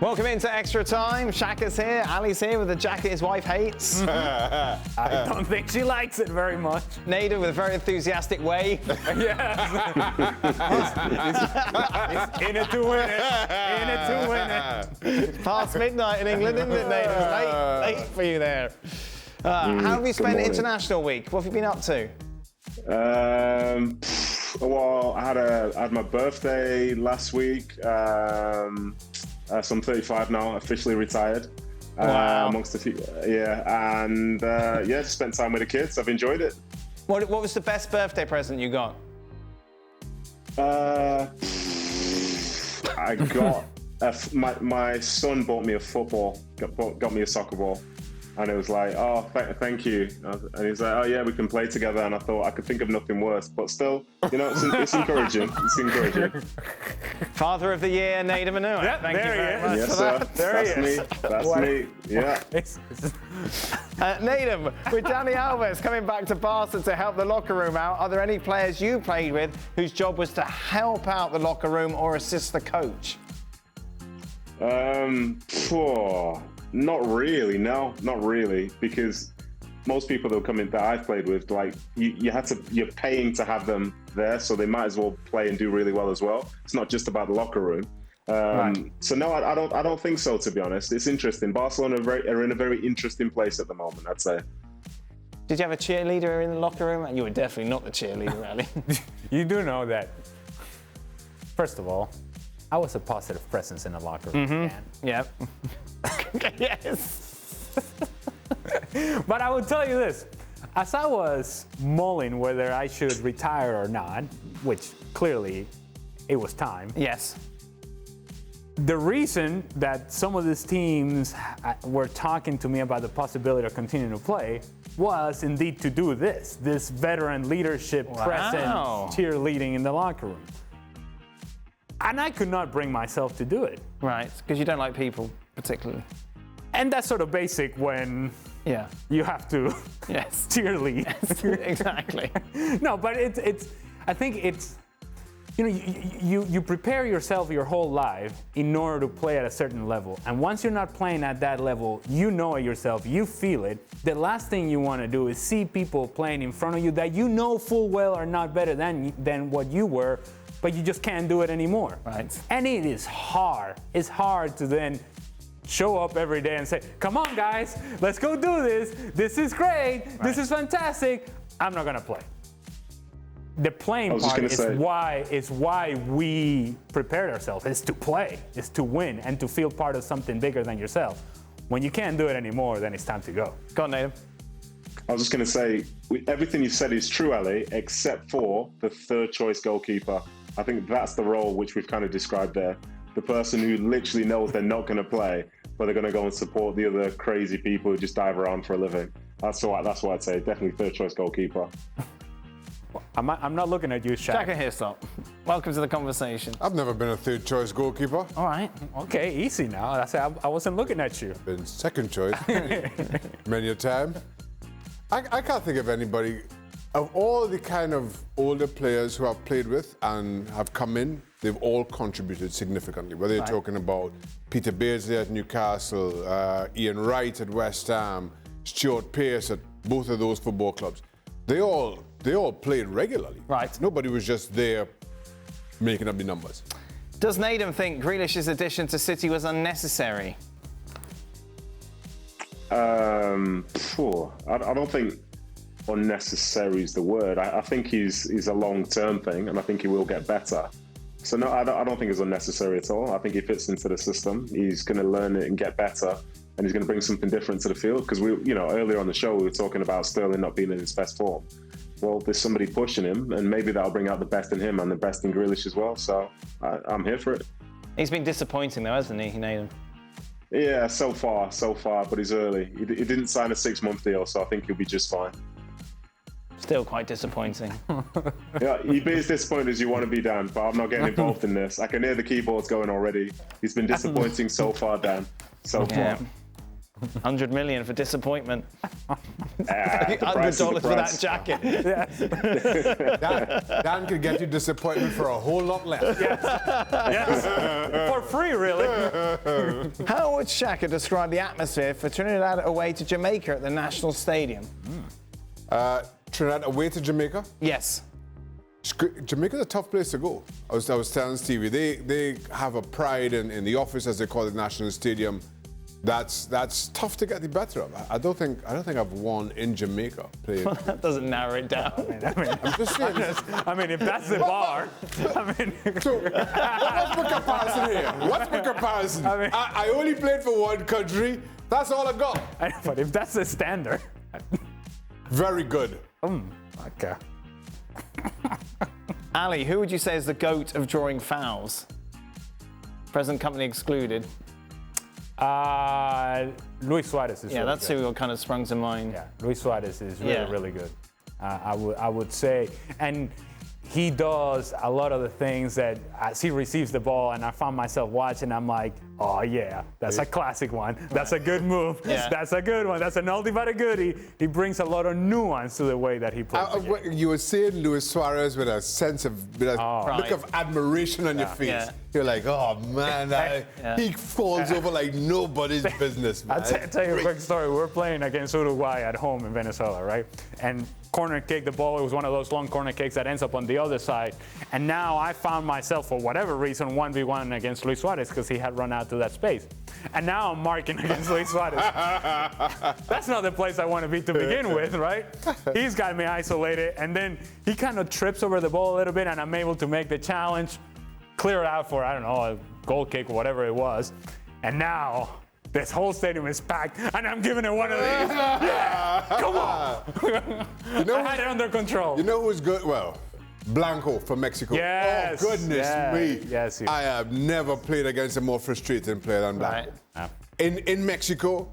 Welcome into Extra Time. Shaka's here, Ali's here with a jacket his wife hates. I don't think she likes it very much. Nedum with a very enthusiastic way. Yes. He's in it to win it. In it to win it. It's past midnight in England, isn't it, Nedum? It's late for you there. How have you spent International Week? What have you been up to? Well, I had my birthday last week. So I'm 35 now, officially retired. Wow. Amongst a few, and just spent time with the kids. I've enjoyed it. What was the best birthday present you got? I got my son bought me a football, got me a soccer ball, and it was like, oh, thank you. And he was like, oh yeah, we can play together. And I thought I could think of nothing worse, but still, it's encouraging. It's encouraging. Father of the Year, Nedum Onuoha. Yep, Thank you very much Yes, for sir. that. There he is. That's me. Yeah. Nedum, with Dani Alves coming back to Barca to help the locker room out, are there any players you played with whose job was to help out the locker room or assist the coach? Not really, no, not really, because most people that come in that I've played with, like you're paying to have them there, so they might as well play and do really well as well. It's not just about the locker room. Right. So no, I don't think so, to be honest. It's interesting. Barcelona are in a very interesting place at the moment, I'd say. Did you have a cheerleader in the locker room? You were definitely not the cheerleader, Ali. You do know that. First of all, I was a positive presence in the locker room. Mm-hmm. Yeah. Yes. But I will tell you this. As I was mulling whether I should retire or not, which clearly it was time. Yes. The reason that some of these teams were talking to me about the possibility of continuing to play was indeed to do this veteran leadership presence, cheerleading in the locker room. And I could not bring myself to do it. Right, because you don't like people particularly. And that's sort of basic when you have to cheerlead. Yes, exactly. No, but I think it's, you prepare yourself your whole life in order to play at a certain level. And once you're not playing at that level, you know it yourself, you feel it. The last thing you want to do is see people playing in front of you that you know full well are not better than what you were, but you just can't do it anymore. Right. And it is hard. It's hard to then show up every day and say, come on guys, let's go do this. This is great. Right. This is fantastic. I'm not gonna play. The playing part is why we prepared ourselves, is to play, is to win, and to feel part of something bigger than yourself. When you can't do it anymore, then it's time to go. Go on, Nedum. I was just going to say, everything you said is true, Ali, except for the third choice goalkeeper. I think that's the role which we've kind of described there. The person who literally knows they're not going to play, but they're going to go and support the other crazy people who just dive around for a living. That's what I'd say. Definitely third choice goalkeeper. I'm not looking at you, Shaka. Shaka here, stop. Welcome to the conversation. I've never been a third choice goalkeeper. All right. Okay, easy now. I wasn't looking at you. Been second choice many a time. I can't think of anybody, of all the kind of older players who I've played with and have come in, they've all contributed significantly. Whether you're talking about Peter Beardsley at Newcastle, Ian Wright at West Ham, Stuart Pearce at both of those football clubs. They all played regularly. Right. Nobody was just there making up the numbers. Does Nedum think Grealish's addition to City was unnecessary? I don't think unnecessary is the word. I think he's a long-term thing, and I think he will get better. So no, I don't think it's unnecessary at all. I think he fits into the system. He's going to learn it and get better, and he's going to bring something different to the field. Because earlier on the show we were talking about Sterling not being in his best form. Well, there's somebody pushing him, and maybe that'll bring out the best in him and the best in Grealish as well. So I'm here for it. He's been disappointing though, hasn't he, Nedum? Yeah, so far, but he's early. He didn't sign a 6-month deal, so I think he'll be just fine. Still quite disappointing. Yeah, you'd be as disappointed as you want to be, Dan, but I'm not getting involved in this. I can hear the keyboards going already. He's been disappointing so far, Dan. So far. $100 million for disappointment. $100 for that jacket. Dan could get you disappointment for a whole lot less. Yes. For free, really. How would Shaka describe the atmosphere for Trinidad away to Jamaica at the National Stadium? Trinidad away to Jamaica? Yes. Jamaica's a tough place to go. I was telling Stevie, they have a pride in the office, as they call it, National Stadium. That's tough to get the better of. I don't think I've won in Jamaica playing. Well, that doesn't narrow it down. I'm just saying. If that's the bar, So, what's my comparison here? What's my comparison? I only played for one country. That's all I got. But if that's the standard. Very good. Okay. Ali, who would you say is the GOAT of drawing fouls? Present company excluded. Luis Suarez is Yeah, really that's good. who kind of sprung to mind. Yeah, Luis Suarez is really, Yeah. really good. I would say, and he does a lot of the things that as he receives the ball, and I found myself watching, I'm like, oh yeah, that's a classic one. That's a good move. Yeah. That's a good one. That's an oldie but a goodie. He brings a lot of nuance to the way that he plays. the game. You were saying Luis Suarez with a sense of, with a look Pride. of admiration on your face. Yeah. You're like, oh man, he falls over like nobody's business, man. I'll tell you a quick story. We were playing against Uruguay at home in Venezuela, right? And corner kick the ball. It was one of those long corner kicks that ends up on the other side. And now I found myself, for whatever reason, 1v1 against Luis Suarez because he had run out to that space. And now I'm marking against Luis Suarez. That's not the place I want to be to begin with, right? He's got me isolated, and then he kind of trips over the ball a little bit, and I'm able to make the challenge, clear it out for, I don't know, a goal kick or whatever it was. And now this whole stadium is packed, and I'm giving it one of these. Yeah, come on. I had it under control. You know who's good? Well, Blanco from Mexico. Yes. Oh, goodness me. Yes. I have never played against a more frustrating player than Blanco. Right. In Mexico,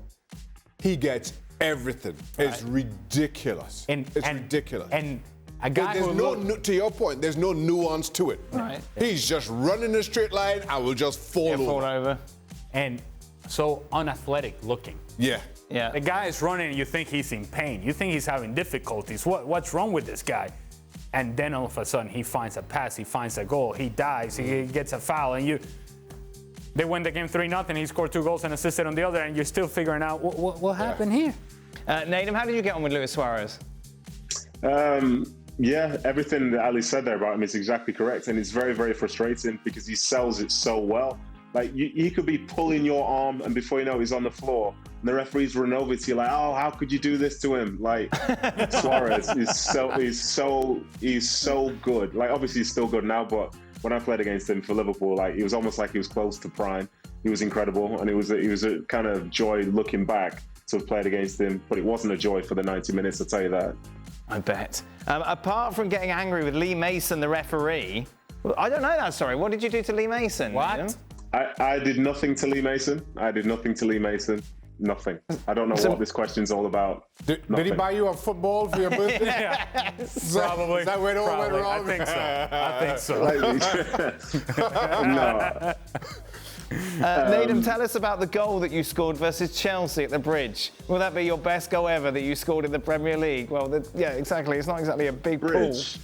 he gets everything. It's ridiculous. It's ridiculous. And a guy who to your point, there's no nuance to it. Right. He's just running a straight line. I will just fall over. And so unathletic looking. Yeah. Yeah. The guy is running and you think he's in pain. You think he's having difficulties. What's wrong with this guy? And then all of a sudden he finds a pass, he finds a goal, he dives, he gets a foul, and they win the game 3-0. He scored 2 goals and assisted on the other, and you're still figuring out what happened here. Nedum, how did you get on with Luis Suarez? Yeah, everything that Ali said there about him is exactly correct, and it's very, very frustrating because he sells it so well. Like he could be pulling your arm, and before you know, he's on the floor. And the referees run over to you like, "Oh, how could you do this to him?" Like Suarez is so good. Like obviously he's still good now, but when I played against him for Liverpool, like it was almost like he was close to prime. He was incredible, and it was a kind of joy looking back to have played against him. But it wasn't a joy for the 90 minutes, I'll tell you that. I bet. Apart from getting angry with Lee Mason, the referee, I don't know that story. What did you do to Lee Mason? What? I did nothing to Lee Mason. Nothing. I don't know what this question's all about. Did he buy you a football for your birthday? Yeah. Probably. Is that where it all went wrong? I think so. No. Nedum, tell us about the goal that you scored versus Chelsea at the Bridge. Will that be your best goal ever that you scored in the Premier League? Well, yeah, exactly. It's not exactly a big Bridge.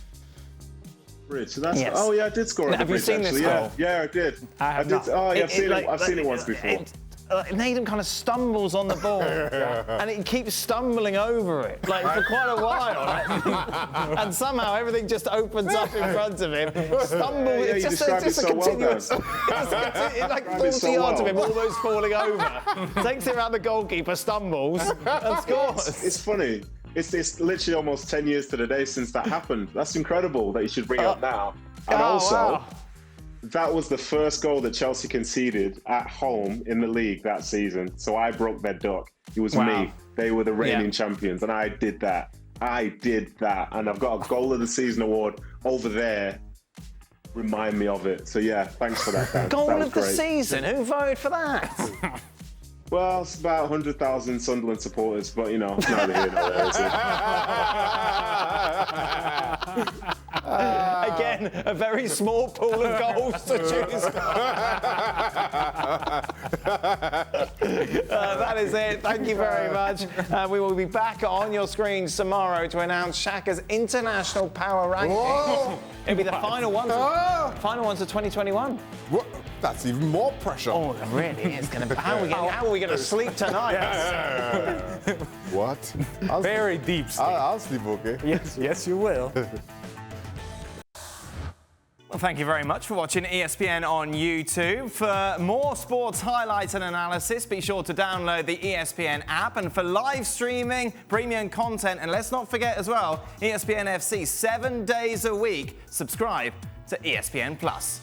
So that's Yes. Oh yeah, I did score. Have you seen this goal? Yeah, I did. I have did. not. Oh yeah, I've seen it once before. Nedum kind of stumbles on the ball, and it keeps stumbling over it, like for quite a while. And somehow everything just opens up in front of him. Stumbles. Yeah, it's you just described a it so well, continuous. It's like 40 yards of him almost falling over. Takes it around the goalkeeper, stumbles, and scores. It's funny. It's literally almost 10 years to the day since that happened. That's incredible that you should bring it up now. And also, that was the first goal that Chelsea conceded at home in the league that season. So I broke their duck. It was me. They were the reigning champions, and I did that. And I've got a goal of the season award over there. Remind me of it. So yeah, thanks for that, Dan. Goal that was of the great. season? Who voted for that? Well, it's about 100,000 Sunderland supporters, but you know, it's neither here nor there, is it? Again, a very small pool of goals to choose from. That is it. Thank you very much. We will be back on your screens tomorrow to announce Shaka's international power ranking. Whoa. It'll be the final ones of 2021. What? That's even more pressure. Oh, it really is going to be. How are we going to sleep tonight? What? Very deep sleep. I'll sleep okay. Yes, you will. Well, thank you very much for watching ESPN on YouTube. For more sports highlights and analysis, be sure to download the ESPN app. And for live streaming, premium content, and let's not forget as well, ESPN FC 7 days a week. Subscribe to ESPN Plus.